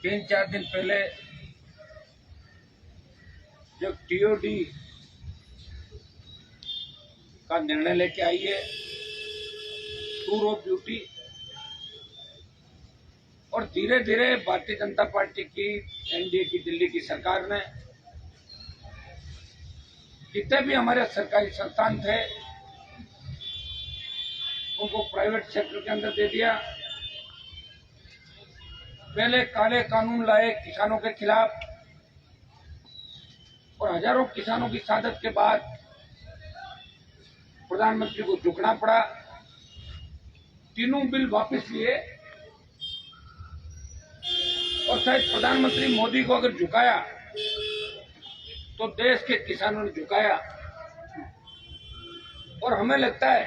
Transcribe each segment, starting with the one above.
3-4 दिन पहले जो टीओडी का निर्णय लेके आई है, टूर ऑफ ड्यूटी, और धीरे धीरे भारतीय जनता पार्टी की एनडीए की दिल्ली की सरकार ने जितने भी हमारे सरकारी संस्थान थे उनको प्राइवेट सेक्टर के अंदर दे दिया। पहले काले कानून लाए किसानों के खिलाफ और हजारों किसानों की शहादत के बाद प्रधानमंत्री को झुकना पड़ा। तीनों बिल वापस लिए और शायद प्रधानमंत्री मोदी को अगर झुकाया तो देश के किसानों ने झुकाया। और हमें लगता है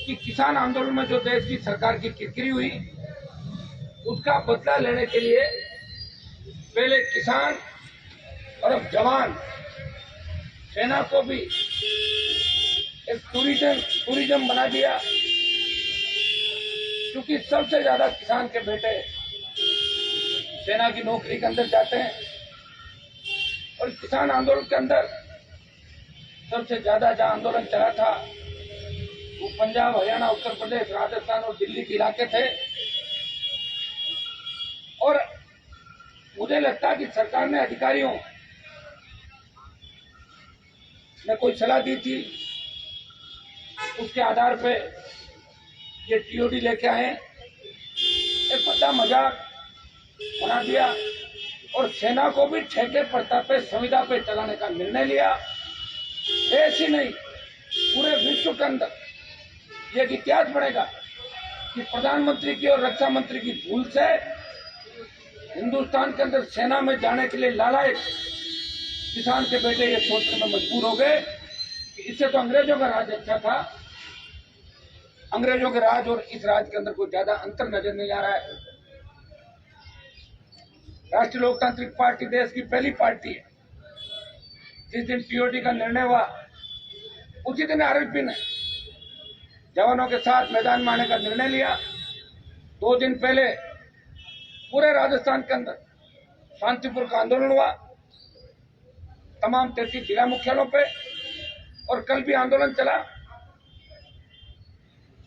कि किसान आंदोलन में जो देश की सरकार की किरकिरी हुई उसका बदला लेने के लिए पहले किसान और अब जवान सेना को भी एक टूरिज्म बना दिया, क्योंकि सबसे ज्यादा किसान के बेटे सेना की नौकरी के अंदर जाते हैं। और किसान आंदोलन के अंदर सबसे ज्यादा जहां आंदोलन चला था वो पंजाब, हरियाणा, उत्तर प्रदेश, राजस्थान और दिल्ली के इलाके थे। और मुझे लगता है कि सरकार ने अधिकारियों ने कोई सलाह दी थी, उसके आधार पे ये टीओडी लेके आए, एक बड़ा मजाक बना दिया और सेना को भी ठेके प्रथा पे, संविदा पे चलाने का निर्णय लिया। ऐसी नहीं, पूरे विश्व के अंदर ये इतिहास बनेगा कि प्रधानमंत्री की और रक्षा मंत्री की भूल से हिंदुस्तान के अंदर सेना में जाने के लिए लालायक किसान के बेटे ये सोचने में मजबूर हो गए कि इससे तो अंग्रेजों का राज अच्छा था। अंग्रेजों के राज और इस राज के अंदर कोई ज्यादा अंतर नजर नहीं आ रहा है। राष्ट्रीय लोकतांत्रिक पार्टी देश की पहली पार्टी है। जिस दिन टीओडी का निर्णय हुआ उसी दिन आरएलपी ने जवानों के साथ मैदान में आने का निर्णय लिया। 2 दिन पहले पूरे राजस्थान के अंदर शांतिपूर्वक आंदोलन हुआ, तमाम 33 जिला मुख्यालयों पे, और कल भी आंदोलन चला।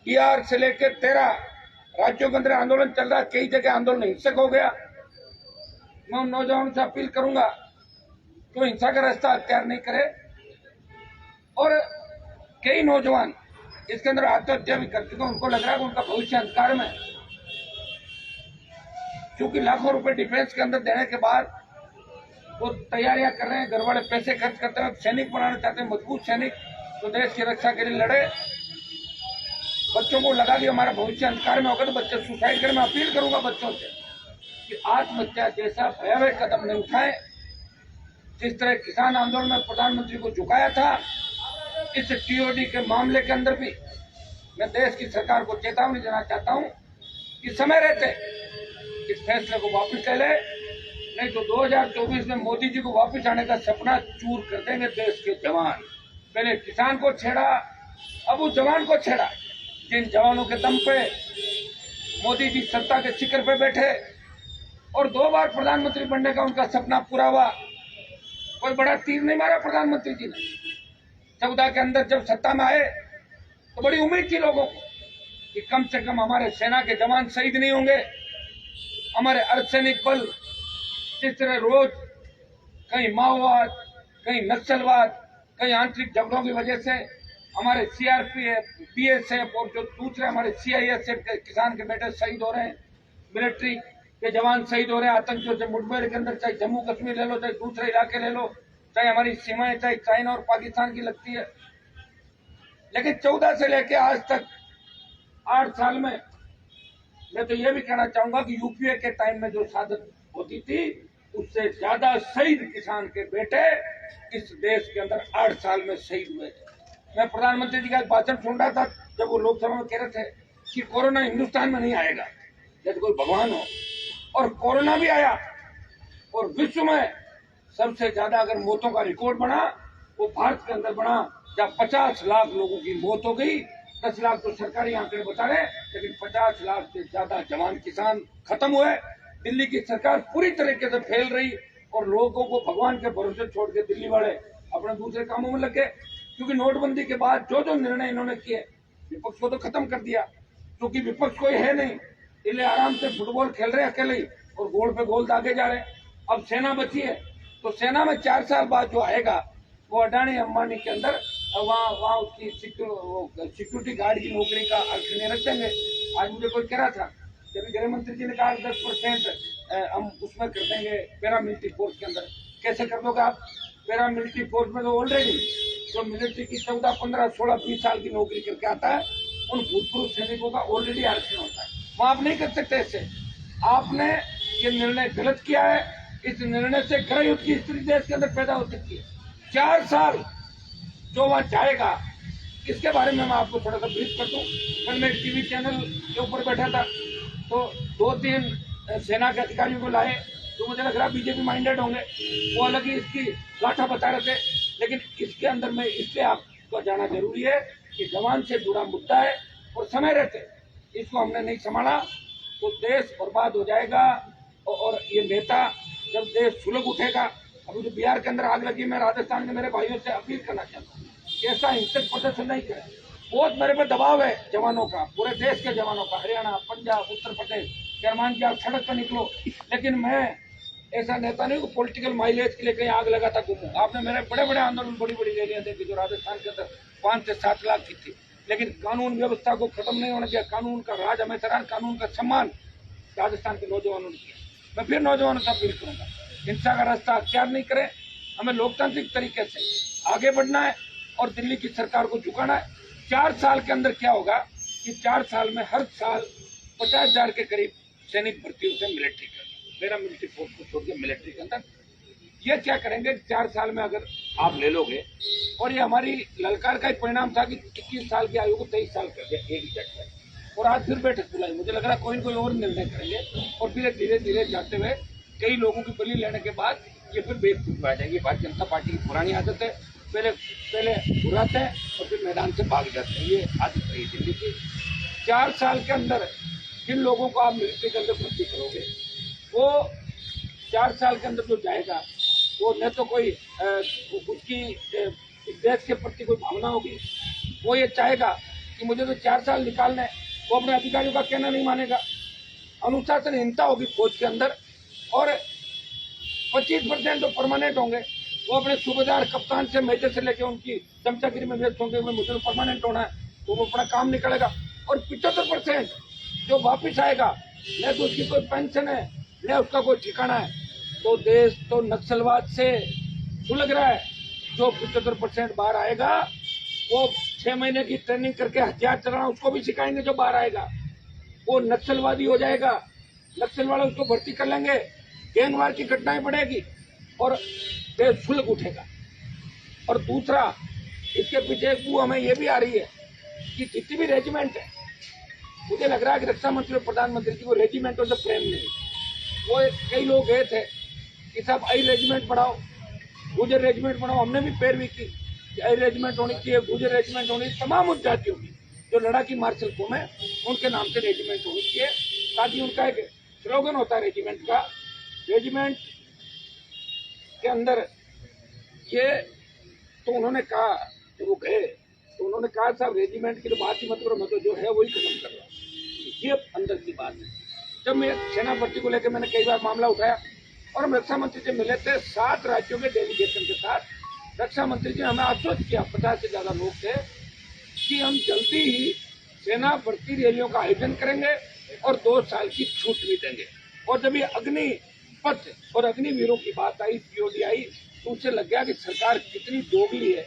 बिहार से लेकर 13 राज्यों के अंदर आंदोलन चल रहा है। कई जगह आंदोलन हिंसक हो गया। मैं उन नौजवानों से अपील करूंगा कि हिंसा का रास्ता अख्तियार नहीं करे। और कई नौजवान इसके अंदर आत्महत्या भी कर चुके हैं। उनको लग रहा है कि उनका भविष्य अंधकार में, क्योंकि लाखों रुपए डिफेंस के अंदर देने के बाद वो तैयारियां कर रहे हैं, घर वाले पैसे खर्च करते हैं, सैनिक बनाना चाहते हैं, मजबूत सैनिक तो देश की रक्षा के लिए लड़े। बच्चों को लगा कि हमारा भविष्य अंधकार में होगा तो बच्चे सुसाइड करें। मैं अपील करूंगा बच्चों से कि आत्महत्या जैसा भयावह कदम नहीं उठाएं। जिस तरह किसान आंदोलन में प्रधानमंत्री को झुकाया था, इस टीओडी के मामले के अंदर भी मैं देश की सरकार को चेतावनी देना चाहता हूं कि समय रहते इस फैसले को वापस ले ले, नहीं तो 2024 में मोदी जी को वापस आने का सपना चूर कर देंगे देश के जवान। पहले किसान को छेड़ा, अब उस जवान को छेड़ा जिन जवानों के दम पे मोदी जी सत्ता के शिखर पे बैठे और 2 बार प्रधानमंत्री बनने का उनका सपना पूरा हुआ। कोई बड़ा तीर नहीं मारा प्रधानमंत्री जी ने। 14 के अंदर जब सत्ता में आए तो बड़ी उम्मीद थी लोगों को कि कम से कम हमारे सेना के जवान शहीद नहीं होंगे। हमारे अर्धसैनिक बल जिस तरह रोज कहीं माओवाद, कहीं नक्सलवाद, कहीं आंतरिक झगड़ों की वजह से हमारे सीआरपीएफ, बीएसएफ और जो दूसरे हमारे सीआईएसएफ के किसान के बेटे शहीद हो रहे हैं, मिलिट्री के जवान शहीद हो रहे हैं आतंकियों से मुठभेड़ के अंदर, चाहे जम्मू कश्मीर ले लो, चाहे दूसरे इलाके ले लो, चाहे हमारी सीमाएं चाहे चाइना और पाकिस्तान की लगती है। लेकिन 14 से लेकर आज तक 8 साल में मैं तो ये भी कहना चाहूंगा कि यूपीए के टाइम में जो शहादत होती थी उससे ज्यादा शहीद किसान के बेटे इस देश के अंदर 8 साल में शहीद हुए थे। मैं प्रधानमंत्री जी का एक भाषण सुन रहा था जब वो लोकसभा में कह रहे थे कि कोरोना हिंदुस्तान में नहीं आएगा, जैसे कोई भगवान हो। और कोरोना भी आया और विश्व में सबसे ज्यादा अगर मौतों का रिकॉर्ड बना वो भारत के अंदर बना, जहाँ 50 लाख लोगों की मौत हो गई। 10 लाख तो सरकारी आंकड़े बता रहे, लेकिन 50 लाख से ज्यादा जवान किसान खत्म हुए। दिल्ली की सरकार पूरी तरीके से फेल रही और लोगों को भगवान के भरोसे छोड़ के दिल्ली वाले अपने दूसरे कामों में लगे। क्योंकि नोटबंदी के बाद जो जो निर्णय इन्होंने किए, विपक्ष को तो खत्म कर दिया, क्योंकि विपक्ष कोई है नहीं, इसलिए आराम से फुटबॉल खेल रहे हैं अकेले ही और गोल पे गोल दागे जा रहे हैं। अब सेना बची है, तो सेना में 4 साल बाद जो आएगा वो अडानी अंबानी के अंदर वहाँ उसकी सिक्योरिटी गार्ड की नौकरी का अर्थ नहीं रख देंगे। आज मुझे कोई कह रहा था, जब गृह मंत्री जी ने कहा 10% हम उसमें कर देंगे पैरामिलिट्री फोर्स के अंदर। कैसे कर दोगे आप? पैरामिलिट्री फोर्स में तो ऑलरेडी जो मिलिट्री की 14, 15, 16, 20 साल की नौकरी करके आता है, उन भूतपूर्व सैनिकों का ऑलरेडी आरक्षण होता है। वहां आप नहीं कर सकते ऐसे। आपने ये निर्णय गलत किया है। इस निर्णय से गृह युद्ध की स्थिति देश के अंदर पैदा हो सकती है। 4 साल जो वहां जाएगा, इसके बारे में मैं आपको थोड़ा सा ब्रीफ कर दूं। कल मैं टीवी चैनल के ऊपर बैठा था, तो 2-3 सेना के अधिकारियों को लाए जो मुझे लग रहा बीजेपी माइंडेड होंगे, वो अलग ही इसकी गाथा बता रहे थे। लेकिन इसके अंदर में इसलिए आपको जाना जरूरी है कि जवान से जुड़ा मुद्दा है और समय रहते इसको हमने नहीं संभाला तो देश बर्बाद हो जाएगा। और ये नेता जब देश सुलग उठेगा, अभी जो बिहार के अंदर आग लगी, मैं राजस्थान के मेरे भाइयों से अपील करना चाहता हूँ कि ऐसा हिंसक प्रदर्शन नहीं करें। बहुत मेरे पे दबाव है जवानों का, पूरे देश के जवानों का, हरियाणा, पंजाब, उत्तर प्रदेश, करमान की आप सड़क पर निकलो। लेकिन मैं ऐसा नेता नहीं हूँ पॉलिटिकल माइलेज के लिए कहीं आग लगाता घूमूं। आपने मेरे बड़े बड़े आंदोलन, बड़ी बड़ी रैलियां देखी जो राजस्थान के अंदर 5 से 7 लाख की थी। लेकिन कानून व्यवस्था को खत्म नहीं होना चाहिए। कानून का राज हमेशा रहा, कानून का सम्मान राजस्थान के नौजवानों ने किया। मैं फिर नौजवानों से अपील करूंगा, हिंसा का रास्ता अख्तियार नहीं करें। हमें लोकतांत्रिक तरीके से आगे बढ़ना है और दिल्ली की सरकार को झुकाना है। 4 साल के अंदर क्या होगा कि 4 साल में हर साल 50,000 के करीब सैनिक भर्ती होते हैं मिलिट्री के अंदर, पैरामिलिट्री फोर्स को छोड़ के मिलिट्री के अंदर। ये क्या करेंगे 4 साल में अगर आप ले लोगे, और ये हमारी ललकार का एक परिणाम था कि 21 साल की आयु को 23 साल कर दिया एक झटके, और आज फिर बैठक बुलाई। मुझे लग रहा कोई न कोई और निर्णय करेंगे और फिर धीरे धीरे जाते हुए कई लोगों की बलि लेने के बाद ये फिर बेवकूफ आ जाएगी। भारतीय जनता पार्टी की पुरानी आदत है, पहले बुराते हैं और फिर मैदान से भाग जाते हैं। ये आदत रही दिल्ली की। 4 साल के अंदर जिन लोगों को आप मिलिट्री के अंदर भर्ती करोगे, वो 4 साल के अंदर जो जाएगा वो न तो कोई उसकी देश के प्रति कोई भावना होगी, वो ये चाहेगा कि मुझे तो 4 साल निकालना है, वो अपने अधिकारियों का कहना नहीं मानेगा। अनुशासनहीनता होगी फौज के अंदर, और 25% जो परमानेंट होंगे वो अपने सूबेदार, कप्तान से, मेजर से लेकर उनकी चमचागिरी में व्यस्त होंगे। मुझे तो परमानेंट होना है, तो वो अपना काम निकलेगा। और 75% जो वापिस आएगा, न तो उसकी कोई पेंशन है न उसका कोई ठिकाना है। तो देश तो नक्सलवाद से सुलग रहा है। जो 75% बाहर आएगा वो 6 महीने की ट्रेनिंग करके हथियार चलाना उसको भी सिखाएंगे। जो बाहर आएगा वो नक्सलवादी हो जाएगा, नक्सल वाले उसको भर्ती कर लेंगे, गैंगवार की घटनाएं बढ़ेगी और देश सुलग उठेगा। और दूसरा, इसके पीछे एक हमें ये भी आ रही है कि जितनी भी रेजिमेंट है, मुझे लग रहा है कि रक्षा मंत्री और प्रधानमंत्री जी को रेजिमेंटों से प्रेम नहीं। वो कई लोग गए थे कि साहब आई रेजिमेंट बढ़ाओ, गुजर रेजिमेंट बढ़ाओ। हमने भी पैरवी की कि आई रेजिमेंट होनी चाहिए, गुजर रेजिमेंट होनी, तमाम उन जातियों की जो लड़ाकी मार्शल फॉर्म है उनके नाम से रेजिमेंट होनी चाहिए, ताकि उनका एक स्लोगन होता है रेजिमेंट का। रेजिमेंट के अंदर ये तो उन्होंने कहा, जब वो गए तो उन्होंने कहा साहब रेजिमेंट की तो बात ही मत करो, मैं तो जो है वही खत्म कर रहा हूँ। ये अंदर की बात है। जब मैं सेना भर्ती को लेकर मैंने कई बार मामला उठाया और हम रक्षा मंत्री से मिले थे 7 राज्यों के डेलीगेशन के साथ। रक्षा मंत्री जी ने हमें आश्वस्त किया, 50 से ज्यादा लोग थे, कि हम जल्दी ही सेना भर्ती रैलियों का आयोजन करेंगे और 2 साल की छूट भी देंगे। और जब ये अग्निपथ और अग्निवीरों की बात आई, सीओडी आई, तो उससे लग गया कि सरकार कितनी दोगली है,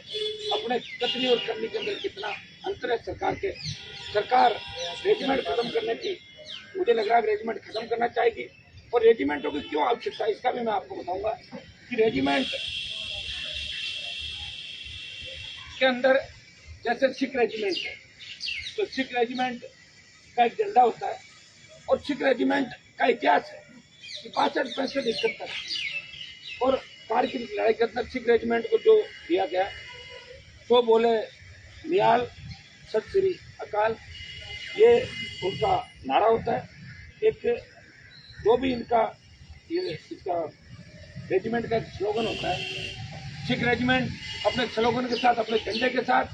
अपने कथनी और करनी के अंदर कितना अंतर है सरकार के। सरकार रेजिमेंट खत्म करने की, मुझे लग रहा है रेजिमेंट खत्म करना चाहेगी। और रेजिमेंटों की क्यों आवश्यकता है इसका भी मैं आपको बताऊंगा कि रेजिमेंट के अंदर जैसे सिख रेजिमेंट है, तो सिख रेजिमेंट का एक झंडा होता है और सिख रेजिमेंट का इतिहास है कि 65, 65, 71 और कारगिल की लड़ाई के अंदर सिख रेजिमेंट को जो दिया गया, तो बोले निहाल सत श्री अकाल, ये उनका नारा होता है। एक जो भी इनका इसका रेजिमेंट का स्लोगन होता है, सिख रेजिमेंट अपने स्लोगन के साथ, अपने झंडे के साथ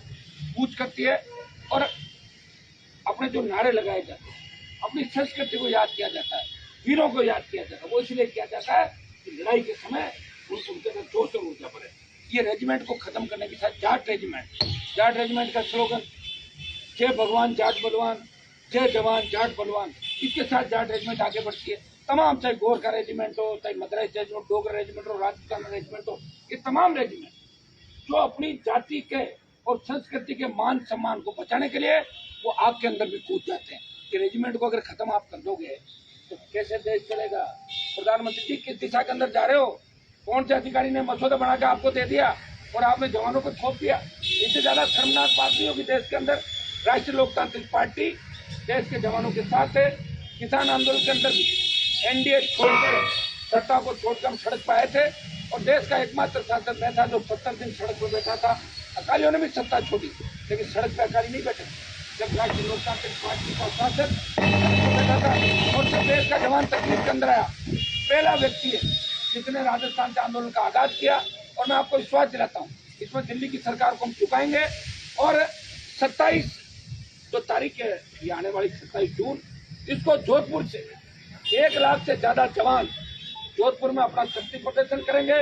कूच करती है और अपने जो नारे लगाए जाते हैं, अपनी संस्कृति को याद किया जाता है, वीरों को याद किया जाता है। वो इसलिए किया जाता है कि लड़ाई के समय उनके अंदर जोश और ऊर्जा बढ़े। ये रेजिमेंट को खत्म करने के साथ जाट रेजिमेंट का स्लोगन जय भगवान जाट बलवान, जय जवान जाट बलवान, इसके साथ जाट रेजिमेंट आगे बढ़ती है। तमाम, चाहे गोरखा रेजिमेंट हो, चाहे मद्रास रेजिमेंट, डोगरा रेजिमेंट हो, राजस्थान रेजिमेंट हो, ये तमाम रेजिमेंट जो अपनी जाति के और संस्कृति के मान सम्मान को बचाने के लिए वो आग के अंदर भी कूद जाते हैं। कि रेजिमेंट को अगर खत्म आप कर दोगे तो कैसे देश चलेगा? प्रधानमंत्री जी किस दिशा के अंदर जा रहे हो? कौन से अधिकारी ने मसौदा बना के आपको दे दिया और आपने जवानों को थोप दिया? इससे ज्यादा शर्मनाक बात नहीं होगी देश के अंदर। राष्ट्रीय लोकतांत्रिक पार्टी देश के जवानों के साथ है। किसान आंदोलन के अंदर भी एनडीए छोड़कर, सत्ता को छोड़कर हम सड़क पर आए थे और देश का एकमात्र सांसद मैं था जो 70 दिन सड़क पर बैठा था। अकालियों ने भी सत्ता छोड़ी, लेकिन सड़क पर अकाली नहीं बैठे। जब राष्ट्रीय लोकतांत्रिक पार्टी का सांसद बैठा था और जब देश का जवान तकलीफ के अंदर आया, पहला व्यक्ति है जिसने राजस्थान के आंदोलन का आगाज किया। और मैं आपको विश्वास दिलाता हूँ, इसमें दिल्ली की सरकार को हम चुकाएंगे। और 27 जो तारीख है, ये आने वाली 27 जून, इसको जोधपुर से 1 लाख से ज्यादा जवान जोधपुर में अपना शक्ति प्रदर्शन करेंगे,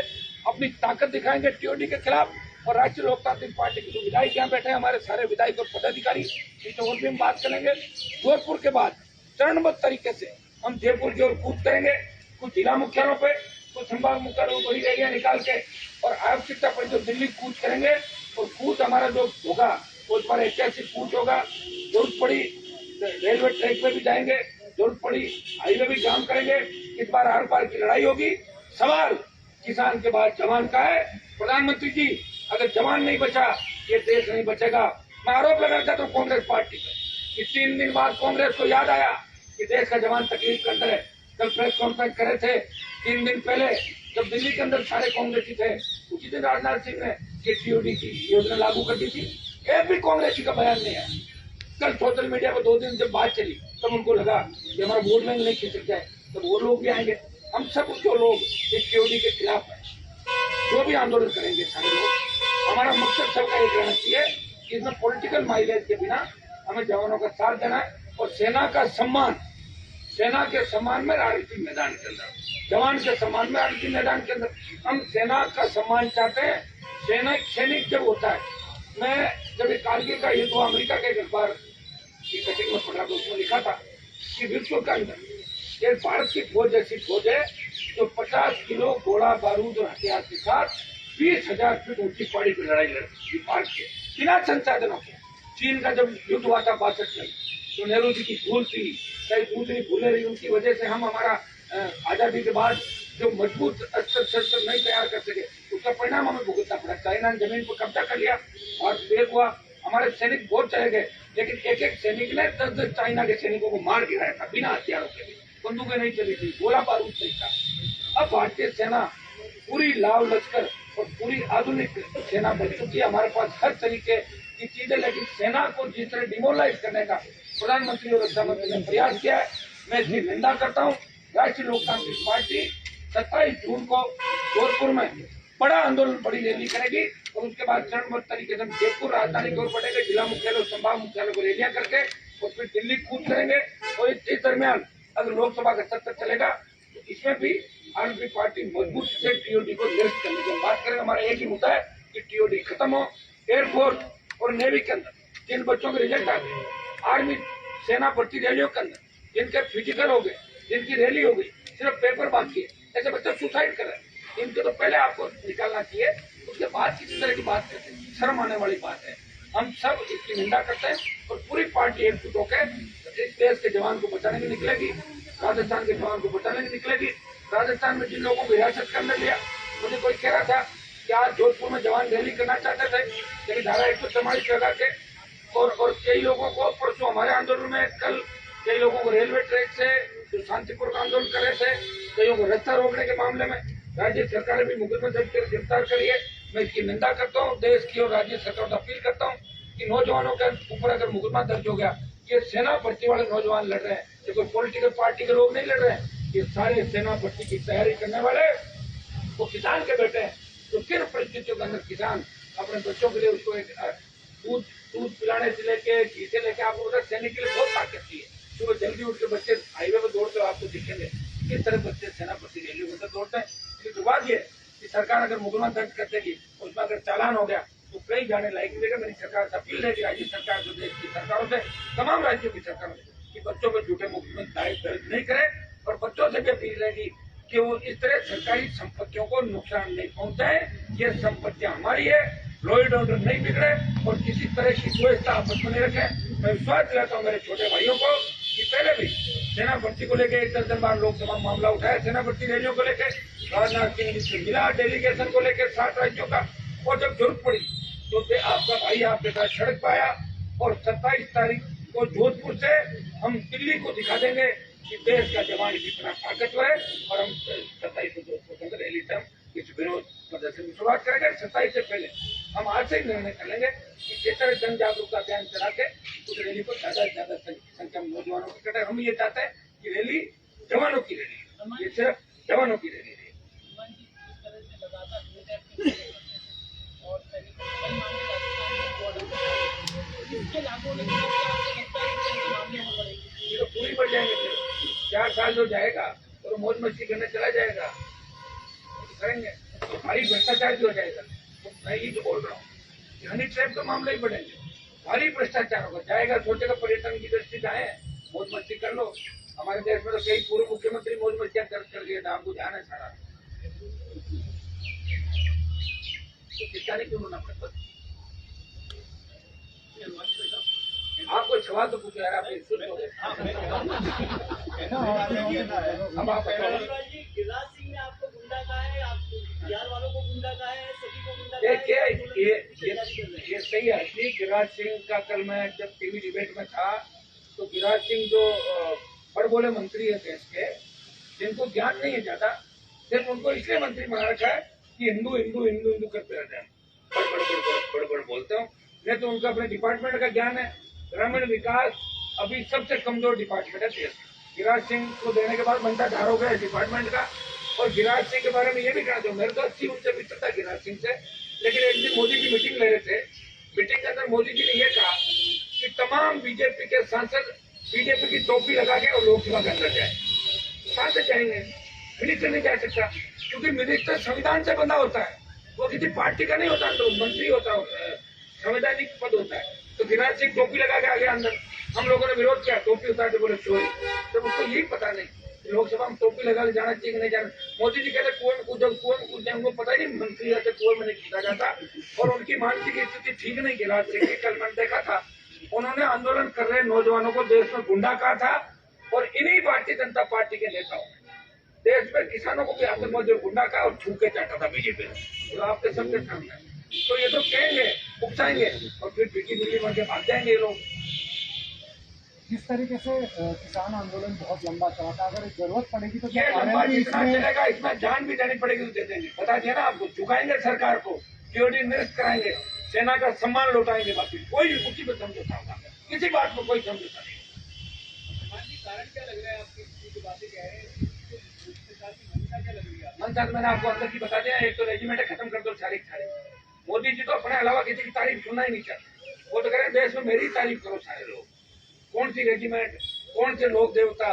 अपनी ताकत दिखाएंगे टीओडी के खिलाफ। और राष्ट्रीय लोकतांत्रिक पार्टी के जो विधायक यहाँ बैठे हैं, हमारे सारे विधायक और पदाधिकारी, इस और भी हम बात करेंगे। जोधपुर के बाद चरणबद्ध तरीके से हम जयपुर की ओर कूच करेंगे। कुछ जिला मुख्यालयों पे, कुछ संभाग मुख्यालयों को बड़ी रैलियां निकाल के और आवश्यकता पर जो दिल्ली कूच करेंगे। और कूच हमारा जो होगा वो हमारा ऐतिहासिक कूच होगा। जरूरत पड़ी रेलवे ट्रैक पे भी जाएंगे, जरूरत पड़ी हाईवे भी जाम करेंगे। इस बार हर बार की लड़ाई होगी। सवाल किसान के बाद जवान का है। प्रधानमंत्री जी, अगर जवान नहीं बचा ये देश नहीं बचेगा। मैं आरोप लगाना चाहता हूँ कांग्रेस पार्टी पर कि 3 दिन बाद कांग्रेस को याद आया कि देश का जवान तकलीफ के अंदर है। कल प्रेस कॉन्फ्रेंस करे थे 3 दिन पहले, जब दिल्ली के अंदर सारे कांग्रेसी थे, उसी दिन राजनाथ सिंह ने टीओडी की योजना लागू कर दी थी। एक भी कांग्रेसी का बयान नहीं है। कल सोशल मीडिया पर 2 दिन जब बात चली तब उनको लगा कि हमारा वोट बैंक नहीं खिसक जाए, तब वो लोग भी आएंगे। हम सब जो लोग इस टीओडी के खिलाफ है, जो भी आंदोलन करेंगे सारे लोग, हमारा मकसद सबका एक रहना चाहिए कि इसमें पॉलिटिकल माइलेज के बिना हमें जवानों का साथ देना है और सेना का सम्मान, सेना के सम्मान में राजनीतिक मैदान के अंदर, जवान के सम्मान में राजनीतिक मैदान के अंदर हम सेना का सम्मान चाहते हैं। सैनिक जब होता है, मैं जब एक कारगिल का युद्ध हुआ, अमेरिका के एक अखबार की कटिंग में पढ़ा तो उसमें लिखा था कि विश्व के अंदर एक भारत की फौज ऐसी फौज है जो 50 किलो गोला बारूद और हथियार के साथ 20,000 फीट ऊंची पहाड़ी पर लड़ाई लड़ी भारत के बिना संसाधनों के। चीन का जब युद्ध हुआ था 62 में, तो नेहरू जी की भूल थी, कई दूसरी भूलें रही, उनकी वजह से हम हमारा आजादी के बाद जो मजबूत अस्त्र शस्त्र नहीं तैयार कर सके, उसका परिणाम हमें भुगतना पड़ा। चाइना ने जमीन पर कब्जा कर लिया और फेक हुआ। हमारे सैनिक बहुत चले गए, लेकिन एक एक सैनिक ने 10 चाइना के सैनिकों को मार गिराया था बिना हथियारों के। बंदूकें नहीं चली थी, गोला बारूद नहीं था। अब भारतीय सेना पूरी लाव लश्कर और पूरी आधुनिक सेना बन चुकी है। हमारे पास हर तरीके की चीजें, लेकिन सेना को जिस तरह डिमोलाइज करने का प्रधानमंत्री और रक्षा मंत्री ने प्रयास किया है, मैं इसकी निंदा करता हूँ। राष्ट्रीय लोकतांत्रिक पार्टी 27 जून को जोधपुर में बड़ा आंदोलन, बड़ी रैली करेगी और उसके बाद चरणबद्ध तरीके से जयपुर राजधानी की ओर बढ़ेंगे, जिला मुख्यालय और संभाग मुख्यालय को रैलियां करके और फिर दिल्ली कूच करेंगे। और इस दरमियान अगर लोकसभा का सत्र चलेगा तो इसमें भी आरएलपी पार्टी मजबूत से टीओडी को निरस्त करने की बात करेंगे। हमारा एक ही मुद्दा है कि टीओडी खत्म हो। एयरफोर्स और नेवी के अंदर जिन बच्चों के रिजल्ट आ गए, आर्मी सेना भर्ती रैलियों के अंदर जिनके फिजिकल हो गए, जिनकी रैली हो गई, सिर्फ पेपर बाकी है, ऐसे बच्चे सुसाइड कर रहे हैं, इनके तो पहले आपको निकालना चाहिए, उसके बाद किसी तरह की बात करते हैं। शर्म आने वाली बात है। हम सब इसकी निंदा करते हैं और पूरी पार्टी एकजुट होकर इस देश के जवान को बचाने की निकलेगी, राजस्थान के जवान को बचाने की निकलेगी। राजस्थान में जिन लोगों को हिरासत करने लिया, मुझे कोई कह रहा था कि आज जोधपुर में जवान रैली करना चाहते थे, लेकिन धारा 144 लगा के और कई लोगों को परसों हमारे आंदोलन में, कल कई लोगों को रेलवे ट्रैक से जो शांतिपूर्वक आंदोलन कर रहे थे, कईयों को रास्ता रोकने के मामले में राज्य सरकार ने भी मुकदमा दर्ज कर गिरफ्तार करी है। मैं इसकी निंदा करता हूँ। देश की और राज्य सरकार को अपील करता हूँ कि नौजवानों के ऊपर अगर मुकदमा दर्ज हो गया, ये सेना भर्ती वाले नौजवान लड़ रहे हैं, ये कोई पॉलिटिकल पार्टी के लोग नहीं लड़ रहे हैं, ये सारे सेना भर्ती की तैयारी करने वाले वो किसान के बेटे हैं, तो किन परिस्थितियों के अंदर किसान अपने बच्चों के लिए उसको एक दूध दूध पिलाने से लेके घी से लेके आपको पता सैनिक के लिए बहुत ताकत चाहिए। सुबह जल्दी उठ के बच्चे हाईवे पर दौड़ते हो, आपको दिखेंगे किस तरह बच्चे सेना भर्ती रैली में दौड़ते हैं। इसकी दुर्भाग्य है कि सरकार अगर मुकदमा दर्ज कर देगी, उसमें अगर चालान हो गया तो कई जाने लायक मिलेगा। मेरी सरकार से अपील है कि राज्य सरकार जो देश की सरकारों से, तमाम राज्यों की सरकारों से, कि बच्चों पर झूठे मुकदमे दर्ज नहीं करे, और बच्चों से भी अपील है कि वो इस तरह सरकारी संपत्तियों को नुकसान नहीं पहुंचाए। ये संपत्तियां हमारी है, लॉ एंड ऑर्डर नहीं बिगड़े और किसी तरह की द्वेषता आपस में नहीं रखें। मैं विश्वास दिलाता हूँ मेरे छोटे भाइयों को कि पहले भी सेना भर्ती को लेकर 1 दर्जन बार लोकसभा मामला उठाया, सेना भर्ती रैलियों को लेकर राजनाथ सिंह से मिला, डेलीगेशन को लेकर 7 राज्यों का, और जब जरूरत पड़ी तो आपका भाई आपके साथ सड़क पाया। और 27 तारीख को जोधपुर से हम दिल्ली को दिखा देंगे कि देश का जवान कितना ताकतवर है, और हम 27 को जोधपुर के अंदर रैली से हम इस विरोध प्रदर्शन की शुरुआत करेंगे। 27 से पहले हम आज से ही निर्णय कर लेंगे कि किस तरह जन जागरूकता अभियान चला के उस रैली को ज्यादा से ज्यादा संख्या में नौजवानों की कटे। हम ये चाहते हैं कि रैली जवानों की रैली, ये सिर्फ जवानों की रैली है। ये तो पूरी बढ़ जाएंगे, 4 साल जो जाएगा और मौज मस्ती करने चला जाएगा, करेंगे भारी भ्रष्टाचार जो हो जाएगा। तो मैं ये जो बोल रहा हूँ, हनी ट्रैप का मामला ही बढ़ेंगे, भारी भ्रष्टाचार होगा, जाएगा सोचेगा पर्यटन की दृष्टि का है, मौज मस्ती कर लो। हमारे देश में तो कई पूर्व मुख्यमंत्री मौज मस्तियां कर दिए था, आपको ध्यान है सारा। तो किसका नहीं क्यों होना पड़ता? आपको सवाल तो पूछा यार, आप सुन लो। अब आप गिरिराज सिंह ने आपको गुंडा कहा है, आपको बिहार वालों को गुंडा कहा है, सभी को गुंडा देखिए ये सही है कि गिरिराज सिंह का कल मैं जब टीवी डिबेट में था तो गिरिराज सिंह जो बड़बोले मंत्री है देश के, जिनको ज्ञान नहीं है ज्यादा, सिर्फ उनको इसलिए मंत्री बना रखा है कि हिंदू हिंदू हिंदू हिंदू करते रहते हैं, बड़ बोलते हो। नहीं तो उनका अपने डिपार्टमेंट का ज्ञान है। ग्रामीण विकास अभी सबसे कमजोर डिपार्टमेंट है देश। गिरिराज सिंह को देने के बाद बनता ढार हो गया डिपार्टमेंट का। और गिरिराज सिंह के बारे में ये भी कहना चाहूँ, मेरे तो अच्छी उनसे मित्रता था गिरिराज सिंह से, लेकिन एक दिन मोदी की मीटिंग ले रहे थे, मीटिंग के अंदर मोदी जी ने यह कहा कि तमाम बीजेपी के सांसद बीजेपी की टोपी लगा के और लोकसभा के अंदर जाए। कहाँ से जाएंगे? मिनिस्टर नहीं जा सकता, क्योंकि मिनिस्टर संविधान से बंधा होता है, वो किसी पार्टी का नहीं होता, तो मंत्री होता है, संवैधानिक पद होता है। तो गिरिराज सिंह टोपी लगा के आ गया अंदर, हम लोगों ने विरोध किया, टोपी उतार के बोले चोरी। तो उसको यही पता नहीं लोकसभा में टोपी लगा के जाना चाहिए कि नहीं जाना। मोदी जी कहते कुएं में कूद जाए, उनको पता ही नहीं मंत्री रहते कुएं में नहीं कूदा जाता। और उनकी मानसिक स्थिति ठीक नहीं गिरिराज सिंह की, कल मैंने देखा था उन्होंने आंदोलन कर रहे नौजवानों को देश में गुंडा कहा था। और इन्हीं भारतीय जनता पार्टी के नेताओं देश में किसानों को भी आतंकवादी गुंडा कहा और छू के चाहता था बीजेपी ने, तो आपके सबके सामने। तो ये तो कहेंगे, उकसाएंगे और फिर पीटी बिल्ली बन के भाग जाएंगे ये लोग। जिस तरीके से किसान आंदोलन बहुत लंबा चला था, अगर जरूरत पड़ेगी तो ये लंबा जितना चलेगा इसमें जान भी देनी पड़ेगी तो दे देंगे। बता दिया ना आपको, झुकाएंगे सरकार को, सीओडी निरस्त कराएंगे, सेना का सम्मान लौटाएंगे, बाकी कोई उसी पर समझौता होगा, किसी बात को कोई समझौता नहीं। कारण क्या लग रहा है आपकी बातें कह रहे हैं, मंशा मैंने आपको अंदर की बता दिया। एक तो रेजिमेंट खत्म कर दो सारी। मोदी जी तो अपने अलावा किसी की तारीफ सुनना ही नहीं चाहते, वो तो कह रहे देश में मेरी तारीफ करो सारे लोग। कौन सी रेजिमेंट, कौन से लोक देवता,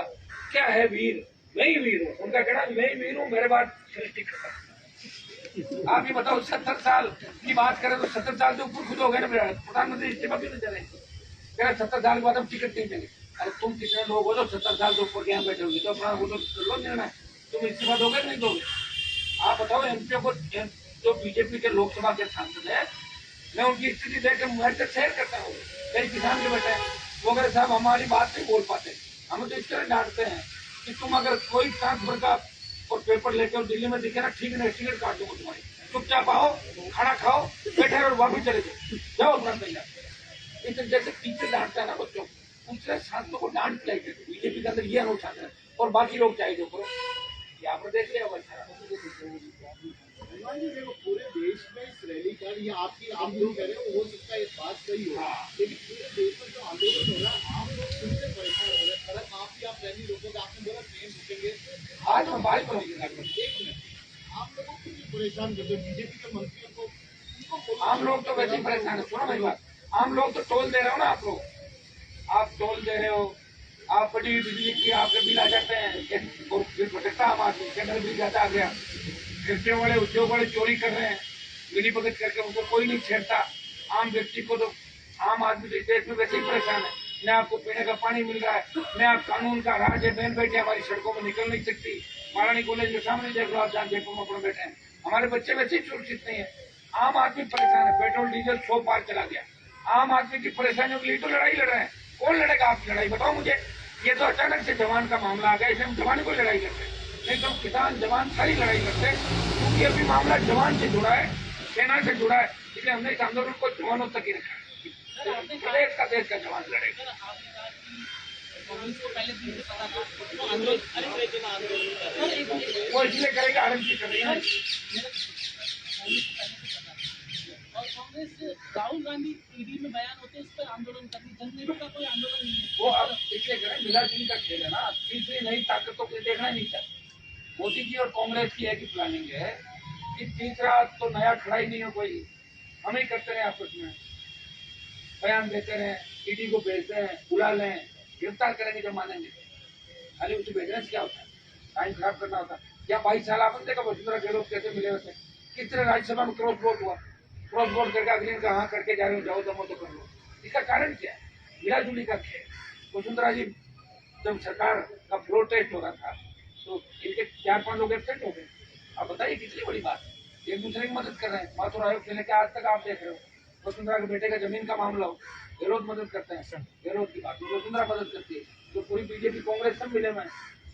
क्या है वीर? मैं ही वीर हूँ, उनका कहना मैं ही वीर हूँ, मेरे बाद सृष्टि खत्म। आप ही बताओ 70 साल की बात करें तो 70 साल से ऊपर खुद हो गए ना, प्रधानमंत्री इस्तीफा क्यों नहीं दे रहे? कह रहे 70 साल के बाद हम टिकट नहीं देंगे। अरे तुम कितने लोग हो जो 70 साल से ऊपर यहाँ बैठे होंगे, तो अपना वो तो लो निर्णय, तुम इस्तीफा दोगे नहीं दोगे? आप बताओ एमपीओ को, जो बीजेपी के लोकसभा के सांसद है, मैं उनकी स्थिति देखकर मोबाइल से शेयर करता हूँ। कई किसान के बेटे वो अगर साहब हमारी बात नहीं बोल पाते, हमें तो इस तरह डांटते हैं कि तुम अगर कोई ट्रांसफर का और पेपर लेके और दिल्ली में दिखे ना, ठीक है टिकट काट दूंगा तुम्हारी, चुपचाप आओ, खाना खाओ, बैठे और वापिस चले जाओ अपना तैयार। इस जैसे टीचर डांटता है ना बच्चों, दूसरे छात्रों को डांट पिलाई देते। बीजेपी के अंदर ये अनुशासन है और बाकी लोग चाहे जो करो। यहाँ पर देख लिया देखो पूरे देश में इस रैली का, ये आपकी आप लोग कह रहे हो, हो सकता है इस बात सही हो, लेकिन पूरे देश में जो आंदोलन हो रहा है, आप लोग खुद से परेशान हो रहे हैं। सड़क माफी आप रैली रोकोगे, आपने बोला ट्रेन रुकेंगे। आज मैं बाइक पर हूँ। आप लोगों को क्यों परेशान करते हो? बीजेपी के मंत्रियों को उनको बोलो। आम लोग तो वैसे ही परेशान है। सुनो मेरी बात, आम लोग तो टोल दे रहे हो ना, आप टोल दे रहे हो, आप बड़ी बिजली की आपके बिल आ जाते हैं, और फिर भटकता आम आदमी केंद्र बिल ज्यादा आ गया, फैक्ट्रियों वाले उद्योग वाले चोरी कर रहे हैं, मिली भगत करके उनको कोई नहीं छेड़ता। आम व्यक्ति को तो, आम आदमी तो इस देश में वैसे ही परेशान है। न आपको पीने का पानी मिल रहा है, न आप कानून का राज है, बहन बेटे हमारी सड़कों में निकल नहीं सकती। महारानी कॉलेज के सामने देख लो आप, जहाँ जयपुर में अपने बैठे हैं, हमारे बच्चे वैसे ही सुरक्षित नहीं है। आम आदमी परेशान है, पेट्रोल डीजल 100 पार चला गया। आम आदमी की परेशानियों के लिए तो लड़ाई लड़ रहे हैं। कौन लड़ेगा आपकी लड़ाई, बताओ मुझे। ये तो अचानक से जवान का मामला आ गया, इसलिए हम जवान को लड़ाई लड़ते हैं, नहीं तो किसान जवान सारी लड़ाई लड़ते हैं, क्योंकि अभी मामला जवान से जुड़ा है, सेना से जुड़ा है, इसलिए हमने इस आंदोलन को जवानों तक ही रखा है। देश का जवान लड़ेगा। कांग्रेस को पहले दिन से पता था वो आंदोलन वो इसलिए करेगा, आरएमसी करेगा। और कांग्रेस राहुल गांधी ईडी में बयान होते उस पर आंदोलन करनी, जननेता का कोई आंदोलन नहीं है। वो अब इसलिए करें, मिलाजुली का खेल है ना, तीसरी नई ताकतों को देखना ही नहीं चाहिए। मोदी जी और कांग्रेस की एक ही प्लानिंग है कि तीसरा तो नया खड़ा ही नहीं हो कोई, हम ही करते रहे आपस में, बयान देते रहे, ईडी को भेजते हैं, बुला लें, गिरफ्तार करेंगे जब मानेंगे। खाली उसे भेजने से क्या होता है, टाइम खराब करना होता है। या 22 साल आपने देखा वसुंधरा गहलोत कैसे मिले होते, किस तरह राज्यसभा में क्रॉस वोट हुआ, क्रॉस वोट करके अग्रिम का हाँ करके जा रहे हो, जाओ दमो तो कर लो। इसका कारण क्या है, मिलाजुली का खेल। वसुंधरा जी जब सरकार का फ्लोर टेस्ट हो रहा था तो इनके 4-5 लोग एबसेंट हो गए। आप बताइए कितनी बड़ी बात है, एक दूसरे की मदद कर रहे हैं। माथुर आयोग से लेकर आज तक आप देख रहे हो, वसुंधरा के बेटे का जमीन का मामला हो, गहलोत मदद करते हैं, गहलोत की बात वसुंधरा मदद करती है, तो पूरी बीजेपी कांग्रेस सब मिले हुए हैं।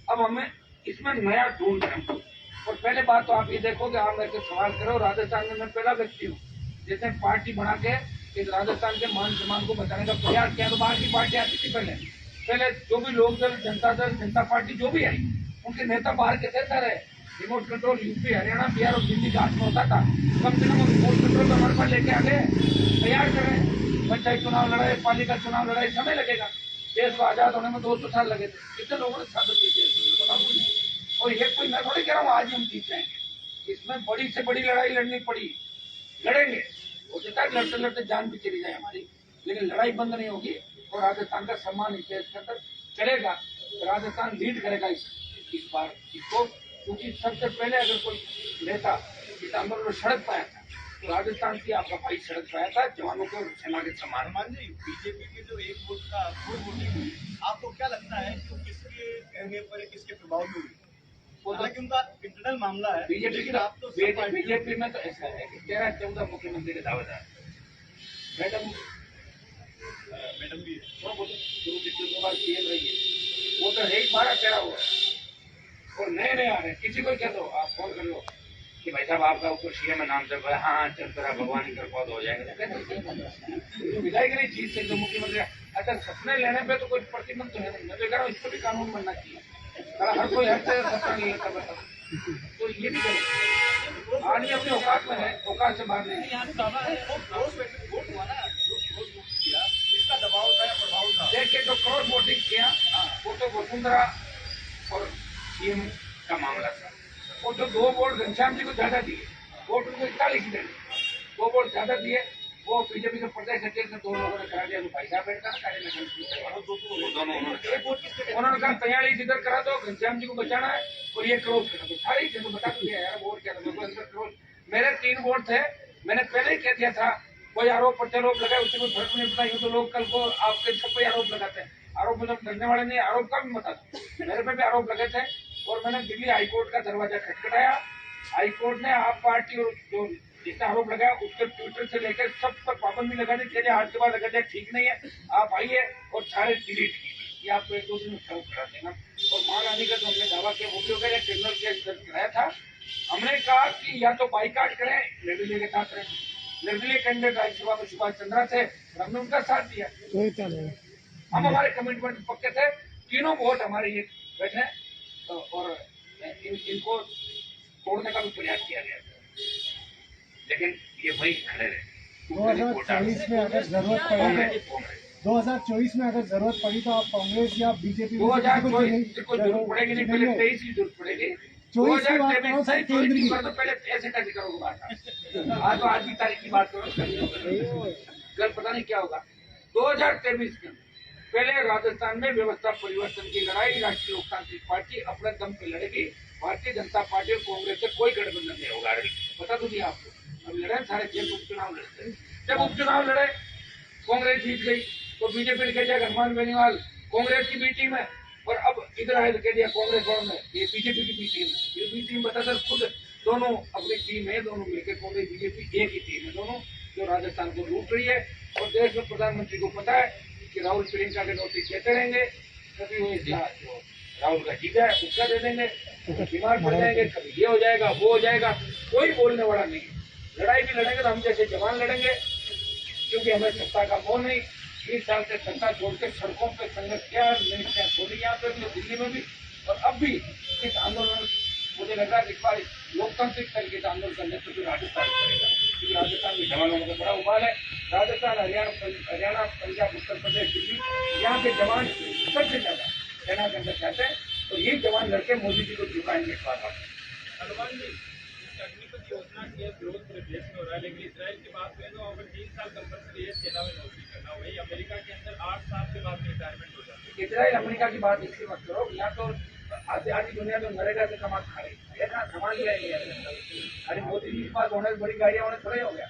अब हमें इसमें नया ढूंढ रहे हैं। और पहले बात तो आप ये देखोगे, आप मेरे से सवाल करो, राजस्थान में मैं पहला व्यक्ति हूँ जिसने पार्टी बना के इस राजस्थान के मान सम्मान को बचाने का प्रयास किया। तो बाहर की पार्टी आती थी पहले जो भी लोक दल, जनता पार्टी जो भी आई, उनके नेता बाहर के थे रहे। Remote control UP, Haryana, Bihar और दिल्ली का हाथ में होता था। कम से कम रिमोट कंट्रोल तो हमारे पास लेके आ गए, तैयार करें। पंचायत चुनाव लड़ाई, पालिका चुनाव लड़ाई, समय लगेगा। देश को आजाद होने में 200 साल लगे थे, कितने लोगों ने साथ दी थी। और ये कोई, मैं थोड़ी कह रहा हूँ आज हम जीत जाएंगे, इसमें बड़ी से बड़ी लड़ाई लड़नी पड़ी, लड़ेंगे। हो सकता है लड़ते लड़ते जान भी चली जाए हमारी, लेकिन लड़ाई बंद नहीं होगी। और राजस्थान का सम्मान इस देश के अंदर चलेगा, राजस्थान लीड करेगा इस बार इसको, क्योंकि सबसे पहले अगर कोई नेता इस आंदोलन में सड़क पाया था तो राजस्थान की आपका भाई सड़क पाया था, जवानों के और सेना के सम्मान। मान जी, बीजेपी के जो एक वोट का वोट वोटिंग हुई, आपको क्या लगता है कि वो किसके कहने पर, किसके प्रभाव में हुई? हालांकि उनका इंटरनल मामला है। बीजेपी की आप तो सब पार्टी- बीजेपी में तो ऐसा है कि 13-14 मुख्यमंत्री के दावेदार, मैडम भी है। दो बार सीएम रही है, वो तो है ही 12-13 हुआ, और नए नए आ रहे हैं। किसी को कह दो, आप फोन कर लो कि भाई साहब आपका ऊपर सीएम में नाम चल रहा है, हाँ चल रहा, भगवान की कृपा हो जाएगा। विधायक नहीं जीत सकते मुख्यमंत्री। अच्छा, सपने लेने पे तो कोई प्रतिबंध तो है नहीं, मैं तो कह रहा हूँ इसको भी कानून बनना चाहिए। हर कोई हर तरह सपना नहीं लेता बता, तो ये भी करें। आदमी अपने औकात में है, औकात से बाहर नहीं। यहाँ पे बाबा है, वो क्रॉस वोट हुआ ना, जो क्रॉस वोट किया, इसका दबाव था या प्रभाव था? देखिए, जो क्रॉस वोटिंग किया वो तो वसुंधरा और सीएम का मामला था। और जो 2 वोट घनश्याम जी को ज्यादा दिए, वोट उनको 41 दिए, 2 वोट ज्यादा दिए, वो बीजेपी के प्रदेश अध्यक्ष ने 2 लोगों ने करा दिया, तो भाई साहब बैठा दोनों उन्होंने कहा 43 इधर करा दो, घनश्याम जी को बचाना है, और ये क्रॉस करा दो। सारे ही बता दिया यार, वोट क्या था, मेरे 3 वोट थे, मैंने पहले ही कह दिया था। कोई आरोप प्रत्यारोप लगाए, उससे कोई फर्क नहीं पड़ता। यूँ तो लोग कल को आपके सब पे आरोप लगाते हैं, आरोप मतलब डरने वाले नहीं, आरोप का भी मत आता। मेरे पे भी आरोप लगे थे, और मैंने दिल्ली हाईकोर्ट का दरवाजा खटखटाया। हाईकोर्ट ने आप पार्टी और जो जिसने आरोप लगाया उसके ट्विटर से लेकर सब पर पाबंदी लगाने के लिए, आज के बाद अगर ठीक नहीं है आप आइए और सारे डिलीट कीजिए, ये आपको 1-2 दिन में सर्व करा देना। और महारानी का जो हमने दावा किया वो भी हो गया, क्रिमिनल केस दर्ज कराया था। हमने कहा कि या तो बाइकाट करें, निर्दलीय के साथ रहें। निर्दलीय कैंडिडेट राज्यसभा में सुभाष चंद्रा थे, हमने उनका साथ दिया। हम हमारे कमिटमेंट पक्के थे, तीनों वोट हमारे ये बैठे, और इनको तोड़ने का भी प्रयास किया गया, लेकिन ये वही खड़े रहे। 2040 में अगर जरूरत पड़ेगी 2024 में अगर जरूरत पड़ी तो आप कांग्रेस या बीजेपी में से किसी को 2024 की कोई जरूरत पड़ेगी नहीं, पहले 23 की जरूरत पड़ेगी। 24 की बात करो सर, केंद्र की। तो पहले ऐसे कैसे करोगे बात? आज तो आज की तारीख की बात करो, कल पता नहीं क्या होगा। 2023 के पहले राजस्थान में व्यवस्था परिवर्तन की लड़ाई राष्ट्रीय लोकतांत्रिक पार्टी अपने दम पे लड़ेगी। भारतीय जनता पार्टी और कांग्रेस से कोई गठबंधन नहीं होगा। पता तो नहीं आपको? अब लड़े सारे 6 उपचुनाव लड़ते। जब उपचुनाव लड़े कांग्रेस जीत गई तो बीजेपी ने कह दिया हनुमान बेनीवाल कांग्रेस की बी टीम है, और अब इधर आए तो कह दिया कांग्रेस वालों ने ये बीजेपी की बी टीम है। ये बी टीम बता सर खुद दोनों अपनी टीम है, दोनों मिलकर कांग्रेस बीजेपी एक ही टीम है दोनों, जो राजस्थान को लूट रही है। और देश में प्रधानमंत्री को पता है कि राहुल प्रियंका के नोटिस देते रहेंगे, कभी वो इसका राहुल का जीता है उसका दे देंगे, बीमार पड़ जाएंगे, कभी ये हो जाएगा वो हो जाएगा, कोई बोलने वाला नहीं। लड़ाई भी लड़ेंगे तो हम जैसे जवान लड़ेंगे, क्योंकि हमें सत्ता का मोह नहीं। 20 साल से सत्ता छोड़ के सड़कों पर संघर्ष किया, मिनिस्ट्रियां छोड़ी यहाँ पे भी, दिल्ली में भी, और अब भी इस आंदोलन मुझे लग रहा है इस बार लोकतांत्रिक तरीके से आंदोलन करने से फिर राजस्थान करेगा, क्योंकि राजस्थान में जवानों का बड़ा उबाल है। राजस्थान, हरियाणा, पंजाब, उत्तर प्रदेश, दिल्ली, यहाँ के जवान सबसे ज्यादा सेना के अंदर चाहते हैं, और ये जवान लड़के मोदी जी को झुकाएंगे इस बार। हनुमान जी, इस अग्निपथ योजना के विरोध पूरे देश में हो रहा है, लेकिन इसराइल की बात करें तो अगर 3 साल कंपल्सरी है सेना में नौकरी करना, वही अमेरिका के अंदर 8 साल के बाद रिटायरमेंट हो जाती है। इसराइल अमेरिका की बात इसकी मत करो, यहाँ तो आधी दुनिया में नरेगा से कमा खा रही है, कहाँ कमा लिया है। अरे मोदी जी के पास होने बड़ी गाड़ियां होने थोड़े हो गया।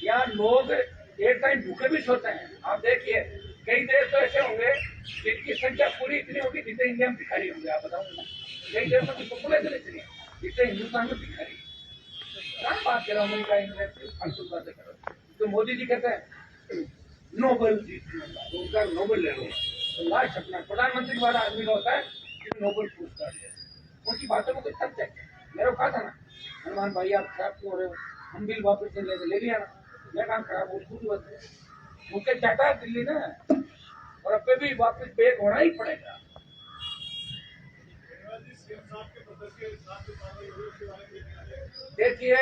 यहाँ लोग एक टाइम भूखे भी सोते हैं। आप देखिए कई देश तो ऐसे होंगे जिनकी संख्या पूरी इतनी होगी जितने इंडिया में भिखारी होंगे। आप बताऊंगा कई देशों की पॉपुलेशन इतनी है जितने हिंदुस्तान में भिखारी। क्या बात करो अमेरिका इंग्लैंड की फालतू बातें करो। तो मोदी जी कहते हैं नोबेल जीत उनका नोबेल ले लो, तो लास्ट अपना प्रधानमंत्री वाला आदमी का होता है कि नोबेल पुरस्कार है। उनकी बातों में कोई तथ्य है। मेरे को कहा था ना हनुमान भाई आप खराब क्यों हो रहे हो, हम बिल वापस ले लिया ना। मैं कहा खराब हो खुद मुझे चाहता है दिल्ली ना, और अब भी वापस बैक होना ही पड़ेगा। देखिए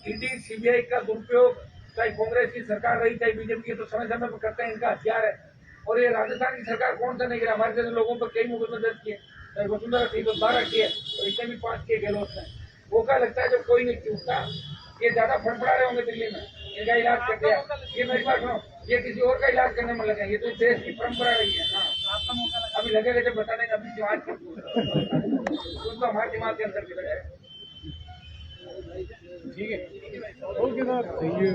ईडी सीबीआई का दुरुपयोग चाहे कांग्रेस की सरकार रही चाहे बीजेपी की, तो समय समय पर करते हैं, इनका हथियार है। और ये राजस्थान की सरकार कौन सा नहीं गिरा, हमारे जैसे लोगों पर कई मुकदमे दर्ज किए, चाहे वसुंधरा थी तो 12 किए, और इससे भी 5 किए गहलोत ने। वो क्या लगता है जब कोई नहीं चूकता, ये ज्यादा फड़फड़ा रहे होंगे दिल्ली में, इनका इलाज कर दिया। ये मेरी बात सुनो, ये किसी और का इलाज करने में लगे, ये तो देश की परंपरा रही है। हाँ अभी लगेगा जब बता देंगे अभी दिमाग तो हमारे दिमाग के अंदर भी है। ठीक है, ओके सर, थैंक यू।